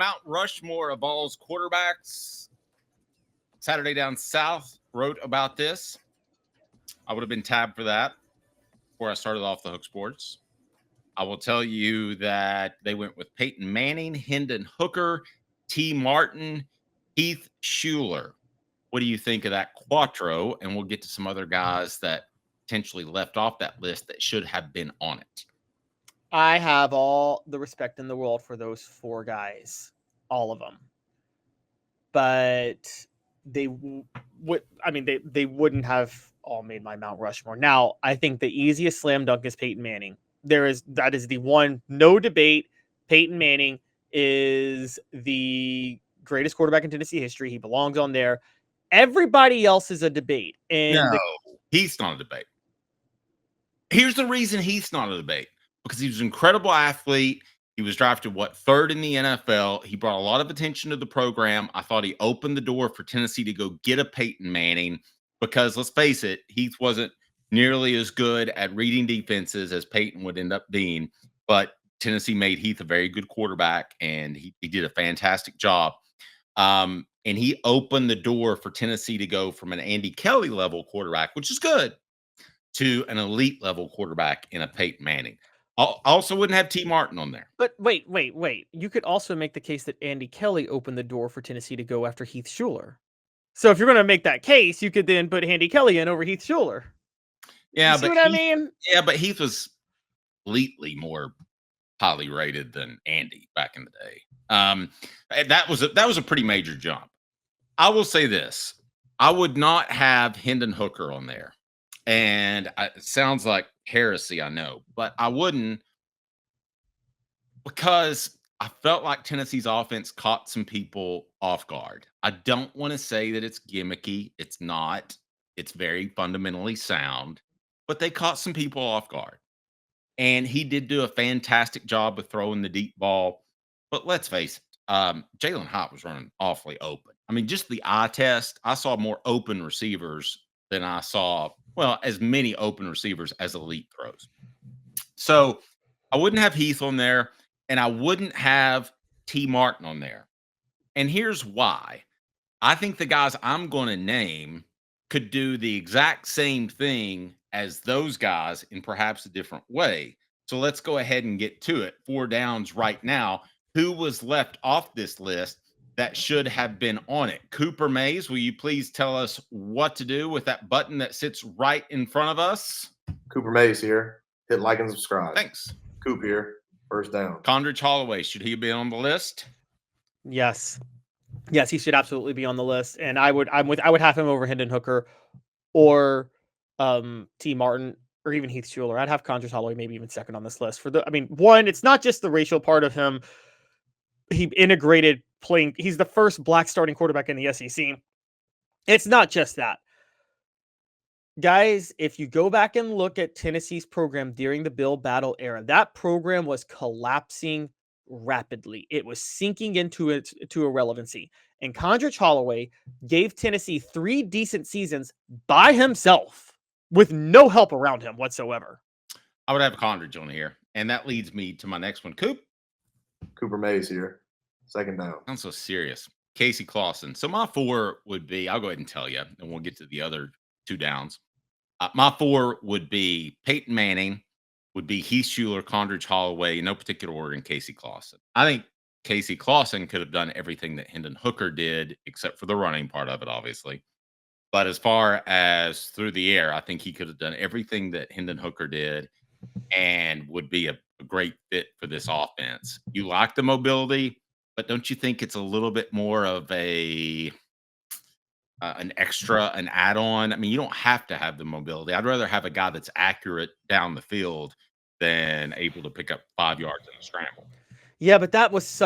Mount Rushmore of Vols quarterbacks. Saturday Down South wrote about this. I would have been tabbed for that before I started off the Hook Sports. I will tell you that they went with Peyton Manning, Hendon Hooker, T. Martin, Heath Shuler. What do you think of that quattro? And we'll get to some other guys that potentially left off that list that should have been on it. I have all the respect in the world for those four guys, all of them. But they wouldn't have all made my Mount Rushmore. Now, I think the easiest slam dunk is Peyton Manning. That is the one, no debate. Peyton Manning is the greatest quarterback in Tennessee history. He belongs on there. Everybody else is a debate. And no, he's not a debate. Here's the reason he's not a debate. Because he was an incredible athlete. He was drafted, third in the NFL. He brought a lot of attention to the program. I thought he opened the door for Tennessee to go get a Peyton Manning because, let's face it, Heath wasn't nearly as good at reading defenses as Peyton would end up being. But Tennessee made Heath a very good quarterback, and he did a fantastic job. And he opened the door for Tennessee to go from an Andy Kelly level quarterback, which is good, to an elite level quarterback in a Peyton Manning. I also wouldn't have T. Martin on there. But wait. You could also make the case that Andy Kelly opened the door for Tennessee to go after Heath Shuler. So if you're going to make that case, you could then put Andy Kelly in over Heath Shuler. Yeah, but I mean? Yeah, but Heath was elitely more highly rated than Andy back in the day. That was a pretty major jump. I will say this. I would not have Hendon Hooker on there. And it sounds like heresy, I know, but I wouldn't, because I felt like Tennessee's offense caught some people off guard. I don't want to say that it's gimmicky. It's not. It's very fundamentally sound, but they caught some people off guard. And he did do a fantastic job of throwing the deep ball. But let's face it, Jalen Hyatt was running awfully open. I mean, just the eye test, I saw more open receivers than I saw, as many open receivers as elite throws. So I wouldn't have Heath on there, and I wouldn't have T. Martin on there. And here's why. I think the guys I'm going to name could do the exact same thing as those guys in perhaps a different way. So let's go ahead and get to it. 4 downs right now. Who was left off this list that should have been on it? Cooper Mays, will you please tell us what to do with that button that sits right in front of us? Cooper Mays here. Hit like and subscribe. Thanks. Coop here. First down. Condridge Holloway, should he be on the list? Yes, he should absolutely be on the list. And I would have him over Hendon Hooker or T. Martin or even Heath Shuler. I'd have Condridge Holloway maybe even second on this list. One, it's not just the racial part of him. He integrated playing. He's the first black starting quarterback in the SEC. It's not just that. Guys, if you go back and look at Tennessee's program during the Bill Battle era, that program was collapsing rapidly. It was sinking into irrelevancy. And Condridge Holloway gave Tennessee 3 decent seasons by himself with no help around him whatsoever. I would have Condridge on here. And that leads me to my next one. Cooper Mays here. Second down. I'm so serious. Casey Clausen. So my 4 would be, I'll go ahead and tell you, and we'll get to the other 2 downs. My 4 would be Peyton Manning, would be Heath Shuler, Condridge Holloway, in no particular order, and Casey Clausen. I think Casey Clausen could have done everything that Hendon Hooker did, except for the running part of it, obviously. But as far as through the air, I think he could have done everything that Hendon Hooker did and would be a great fit for this offense. You like the mobility, but don't you think it's a little bit more of an extra, an add-on? I mean, you don't have to have the mobility. I'd rather have a guy that's accurate down the field than able to pick up 5 yards in a scramble. Yeah, but that was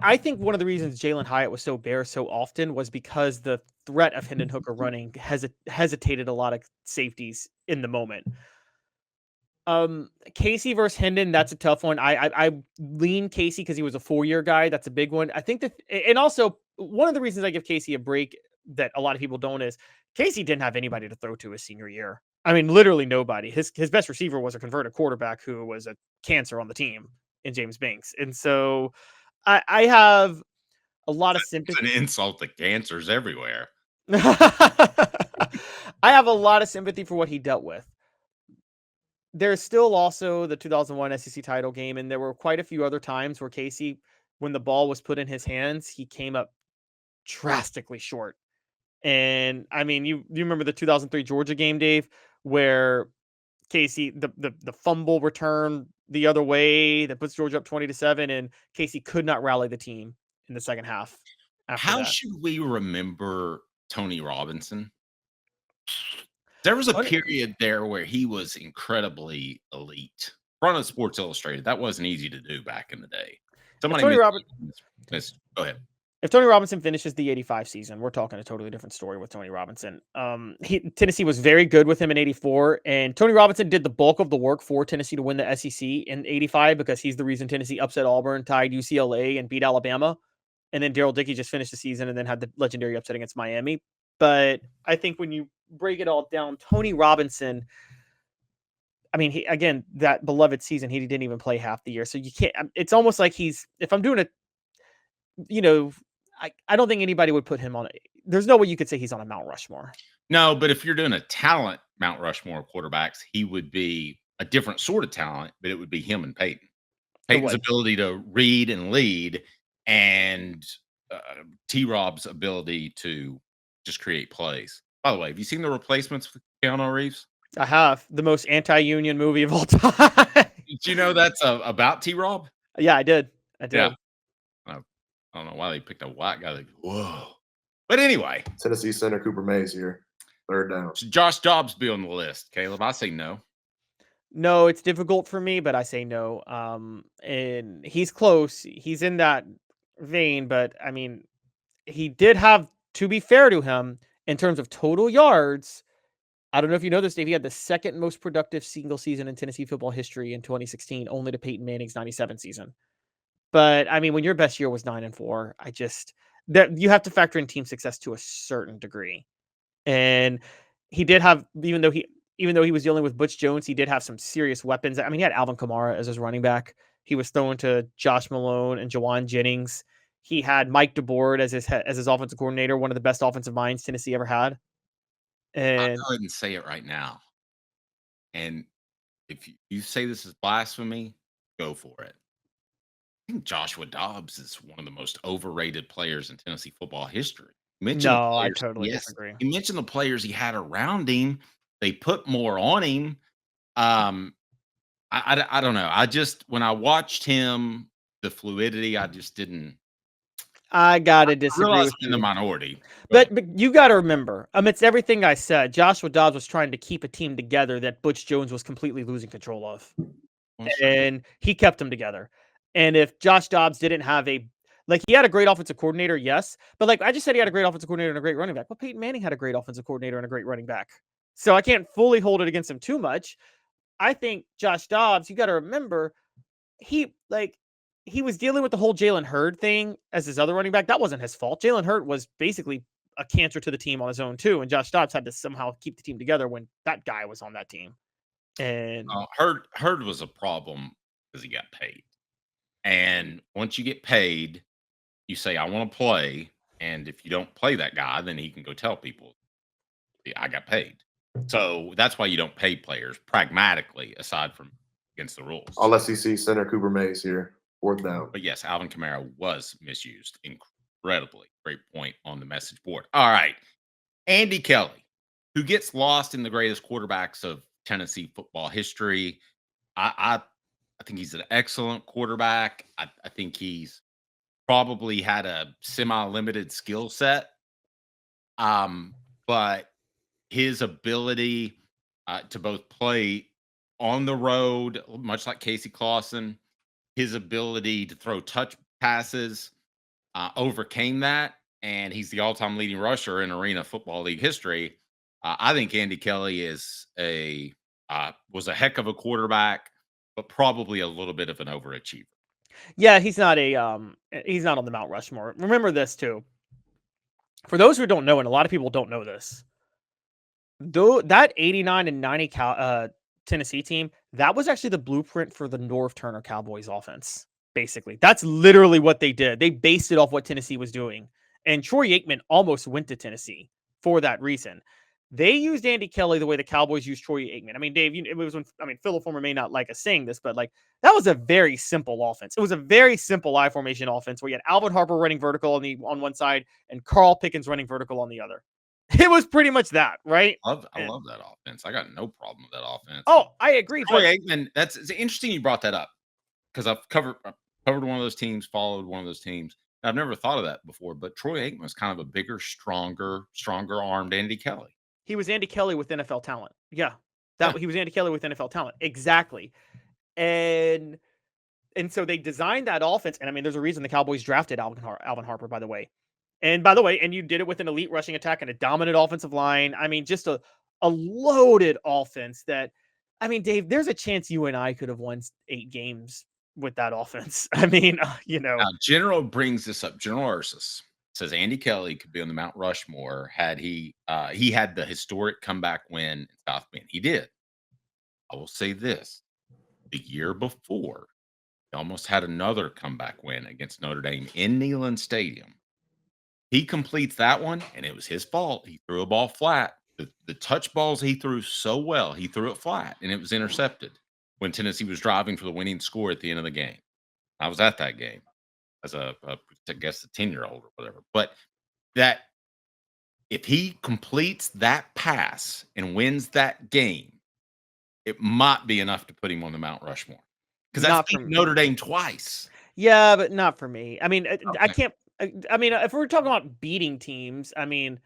I think one of the reasons Jalen Hyatt was so bare so often was because the threat of Hendon Hooker running hesitated a lot of safeties in the moment. Casey versus Hendon, that's a tough one. I lean Casey because he was a 4-year guy. That's a big one. I think and also one of the reasons I give Casey a break that a lot of people don't is Casey didn't have anybody to throw to his senior year. I mean, literally nobody. His best receiver was a converted quarterback who was a cancer on the team in James Banks. And so I have a lot of It's sympathy. an insult to cancers everywhere. I have a lot of sympathy for what he dealt with. There's still also the 2001 SEC title game, and there were quite a few other times where Casey, when the ball was put in his hands, he came up drastically short. And I mean, you remember the 2003 Georgia game, Dave, where Casey the fumble return the other way that puts Georgia up 20-7, and Casey could not rally the team in the second half after How that. should we remember Tony Robinson? There was a Tony- period there where he was incredibly elite. Front of Sports Illustrated, that wasn't easy to do back in the day. Somebody Tony go ahead. If Tony Robinson finishes the 85 season, we're talking a totally different story with Tony Robinson. Tennessee was very good with him in 84, and Tony Robinson did the bulk of the work for Tennessee to win the SEC in 85 because he's the reason Tennessee upset Auburn, tied UCLA, and beat Alabama. And then Daryl Dickey just finished the season and then had the legendary upset against Miami. But I think when you break it all down, Tony Robinson, I mean, again, that beloved season, he didn't even play half the year. So you can't, it's almost like if I'm doing I don't think anybody would put him on. There's no way you could say he's on a Mount Rushmore. No, but if you're doing a talent Mount Rushmore quarterbacks, he would be a different sort of talent, but it would be him and Peyton. Peyton's ability to read and lead, and T-Rob's ability to just create plays. By the way, have you seen The Replacements with Keanu Reeves? I have. The most anti-union movie of all time. Did you know that's about T-Rob? Yeah, I did. Yeah. I don't know why they picked a white guy. Like, whoa. But anyway. Tennessee center Cooper Mays here. Third down. Should Josh Dobbs be on the list, Caleb? I say no. No, it's difficult for me, but I say no. And he's close. He's in that vein, but I mean, he did have, to be fair to him, in terms of total yards, I don't know if you know this, Dave, he had the second most productive single season in Tennessee football history in 2016, only to Peyton Manning's 97 season. But I mean, when your best year was 9-4, that you have to factor in team success to a certain degree. And he did have, even though he was dealing with Butch Jones, he did have some serious weapons. I mean, he had Alvin Kamara as his running back. He was thrown to Josh Malone and Jawan Jennings. He had Mike DeBoard as his offensive coordinator, one of the best offensive minds Tennessee ever had. And I'll go ahead and say it right now. And if you say this is blasphemy, go for it. I think Joshua Dobbs is one of the most overrated players in Tennessee football history. No, I totally disagree. You mentioned the players he had around him. They put more on him. I don't know. When I watched him, the fluidity, I just didn't. I gotta disagree with in the minority. But you gotta remember, amidst everything I said, Joshua Dobbs was trying to keep a team together that Butch Jones was completely losing control of. And he kept them together. And if Josh Dobbs didn't have he had a great offensive coordinator, yes. But like I just said, he had a great offensive coordinator and a great running back. Well, Peyton Manning had a great offensive coordinator and a great running back. So I can't fully hold it against him too much. I think Josh Dobbs, you got to remember, he was dealing with the whole Jalen Hurd thing as his other running back. That wasn't his fault. Jalen Hurd was basically a cancer to the team on his own too. And Josh Dobbs had to somehow keep the team together when that guy was on that team. And Hurd was a problem because he got paid. And once you get paid, you say, I want to play. And if you don't play that guy, then he can go tell people, I got paid. So that's why you don't pay players pragmatically, aside from against the rules. All SEC center Cooper Mays here. Fourth down. But yes, Alvin Kamara was misused incredibly. Great point on the message board. All right. Andy Kelly, who gets lost in the greatest quarterbacks of Tennessee football history. I think he's an excellent quarterback. I think he's probably had a semi-limited skill set. But his ability to both play on the road, much like Casey Clausen, his ability to throw touch passes overcame that. And he's the all-time leading rusher in Arena Football League history. I think Andy Kelly was a heck of a quarterback, but probably a little bit of an overachiever. Yeah, he's not on the Mount Rushmore. Remember this too. For those who don't know, and a lot of people don't know this, though that 89 and 90 Tennessee team, that was actually the blueprint for the Norv Turner Cowboys offense. basically. That's literally what they did. They based it off what Tennessee was doing. And Troy Aikman almost went to Tennessee for that reason. They used Andy Kelly the way the Cowboys used Troy Aikman. I mean, Dave, it was when, I mean, Philip Former may not like us saying this, but like that was a very simple offense. It was a very simple I formation offense where you had Alvin Harper running vertical on one side and Carl Pickens running vertical on the other. It was pretty much that, right? I love that offense. I got no problem with that offense. Oh, I agree. Troy Aikman, it's interesting you brought that up because I've covered one of those teams, followed one of those teams. I've never thought of that before, but Troy Aikman was kind of a bigger, stronger armed Andy Kelly. He was Andy Kelly with NFL talent. Yeah. He was Andy Kelly with NFL talent. Exactly. And so they designed that offense. And I mean, there's a reason the Cowboys drafted Alvin Harper, by the way. And you did it with an elite rushing attack and a dominant offensive line. I mean, just a loaded offense that, I mean, Dave, there's a chance you and I could have won 8 games with that offense. I mean, Now, General brings this up. General Ursus says Andy Kelly could be on the Mount Rushmore had he had the historic comeback win in South Bend. He did. I will say this. The year before, he almost had another comeback win against Notre Dame in Neyland Stadium. He completes that one, and it was his fault. He threw a ball flat. The touch balls he threw so well, he threw it flat, and it was intercepted when Tennessee was driving for the winning score at the end of the game. I was at that game as I guess a 10-year-old or whatever. But that if he completes that pass and wins that game, it might be enough to put him on the Mount Rushmore. Because that's Notre Dame twice. Yeah, but not for me. I mean, Okay. I can't. I mean, if we're talking about beating teams, I mean,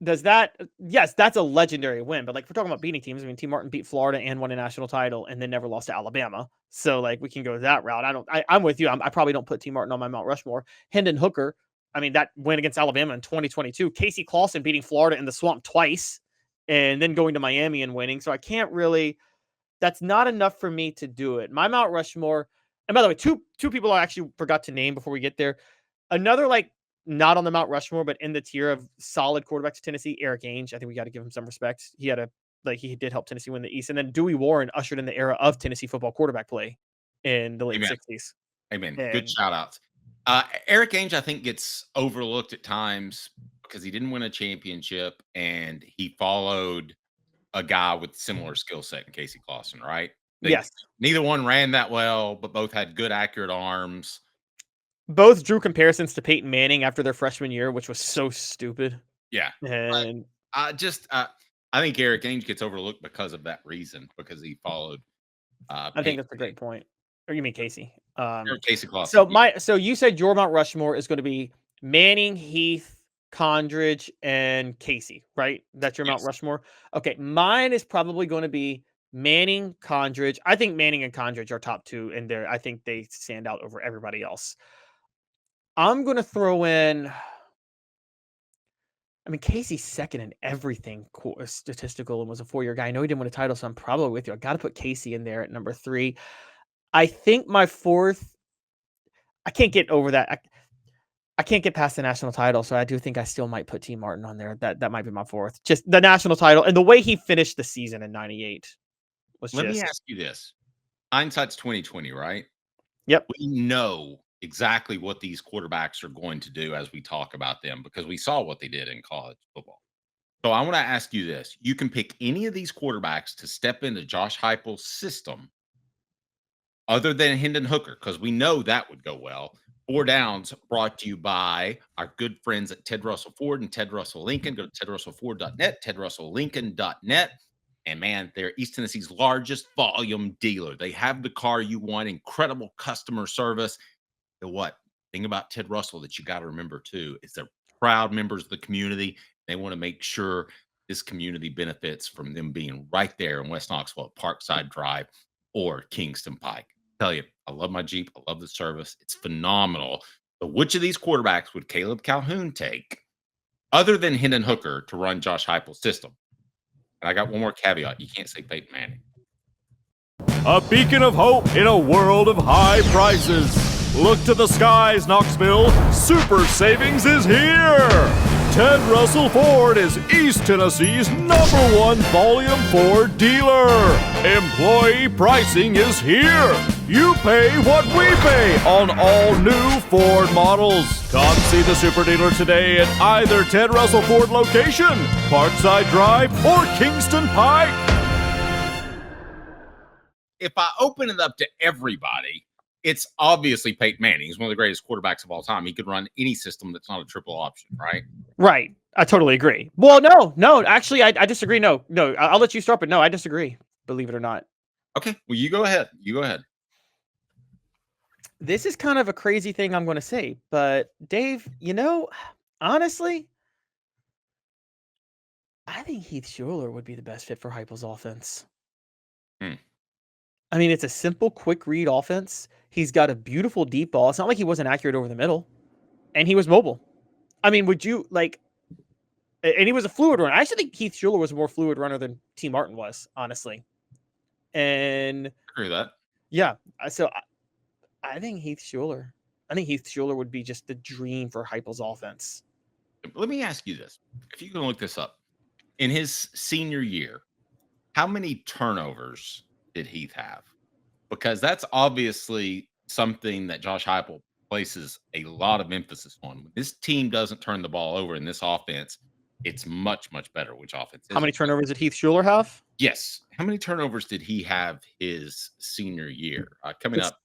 does that? Yes, that's a legendary win. But like, if we're talking about beating teams, I mean, T. Martin beat Florida and won a national title, and then never lost to Alabama. So like, we can go that route. I'm with you. I probably don't put T. Martin on my Mount Rushmore. Hendon Hooker. I mean, that win against Alabama in 2022. Casey Clausen beating Florida in the Swamp twice, and then going to Miami and winning. So I can't really. That's not enough for me to do it. My Mount Rushmore. And by the way, two people I actually forgot to name before we get there. Another, like, not on the Mount Rushmore, but in the tier of solid quarterbacks to Tennessee, Eric Ainge. I think we got to give him some respect. He did help Tennessee win the East. And then Dewey Warren ushered in the era of Tennessee football quarterback play in the late 60s. Amen. Good shout outs. Eric Ainge, I think, gets overlooked at times because he didn't win a championship and he followed a guy with similar skill set in Casey Clausen, right? Yes. Neither one ran that well, but both had good, accurate arms. Both drew comparisons to Peyton Manning after their freshman year, which was so stupid. Yeah. And I think Eric Ainge gets overlooked because of that reason, because he followed. I think that's a great point. Or you mean Casey? Casey Clausen. So you said your Mount Rushmore is going to be Manning, Heath, Condridge, and Casey, right? That's your Mount Rushmore. Okay, mine is probably going to be Manning, Condridge. I think Manning and Condridge are top 2 in there. I think they stand out over everybody else. I'm going to throw in, I mean, Casey's second in everything statistical and was a 4-year guy. I know he didn't win a title, so I'm probably with you. I got to put Casey in there at number 3. I think my 4th, I can't get over that. I can't get past the national title, so I do think I still might put T. Martin on there. That might be my 4th. Just the national title and the way he finished the season in '98 was Let me ask you this. Hindsight's 2020, right? Yep. We know exactly what these quarterbacks are going to do as we talk about them because we saw what they did in college football. So I want to ask you this. You can pick any of these quarterbacks to step into Josh Heupel's system other than Hendon Hooker, because we know that would go well. 4 Downs brought to you by our good friends at Ted Russell Ford and Ted Russell Lincoln. Go to tedrussellford.net, tedrusselllincoln.net. And man, they're East Tennessee's largest volume dealer. They have the car you want, incredible customer service. And what thing about Ted Russell that you got to remember too is they're proud members of the community. They want to make sure this community benefits from them being right there in West Knoxville, Parkside Drive or Kingston Pike. I tell you, I love my Jeep. I love the service. It's phenomenal. But which of these quarterbacks would Caleb Calhoun take other than Hendon Hooker to run Josh Heupel's system? And I got one more caveat. You can't say Peyton Manning. A beacon of hope in a world of high prices. Look to the skies, Knoxville. Super savings is here. Ted Russell Ford is East Tennessee's #1 volume Ford dealer. Employee pricing is here. You pay what we pay on all new Ford models. Come see the Super Dealer today at either Ted Russell Ford location, Parkside Drive, or Kingston Pike. If I open it up to everybody, it's obviously Peyton Manning. He's one of the greatest quarterbacks of all time. He could run any system that's not a triple option, right? Right. I totally agree. Well, no. Actually, I disagree. No. I'll let you start, but no, I disagree. Believe it or not. Okay. Well, you go ahead. This is kind of a crazy thing I'm going to say, but Dave, honestly, I think Heath Schuler would be the best fit for Heupel's offense. I mean, it's a simple, quick read offense. He's got a beautiful deep ball. It's not like he wasn't accurate over the middle, and he was mobile. I mean, would you like? And he was a fluid runner. I actually think Heath Schuler was a more fluid runner than T. Martin was, honestly. And I agree with that. Yeah, so I think Heath Schuler. I think Heath Schuler would be just the dream for Heupel's offense. Let me ask you this: if you can look this up, in his senior year, how many turnovers did Heath have? Because that's obviously something that Josh Heupel places a lot of emphasis on. When this team doesn't turn the ball over in this offense, it's much, much better. Which offense? How many turnovers did Heath Schuler have? Yes. How many turnovers did he have his senior year? Coming up.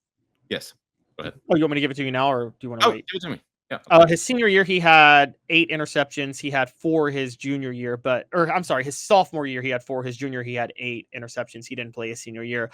Yes. Go ahead. Oh, you want me to give it to you now, or do you want to wait? Give it to me. Yeah. His senior year, he had 8 interceptions. He had 4 his junior year, his sophomore year, he had 4. His junior, he had 8 interceptions. He didn't play his senior year.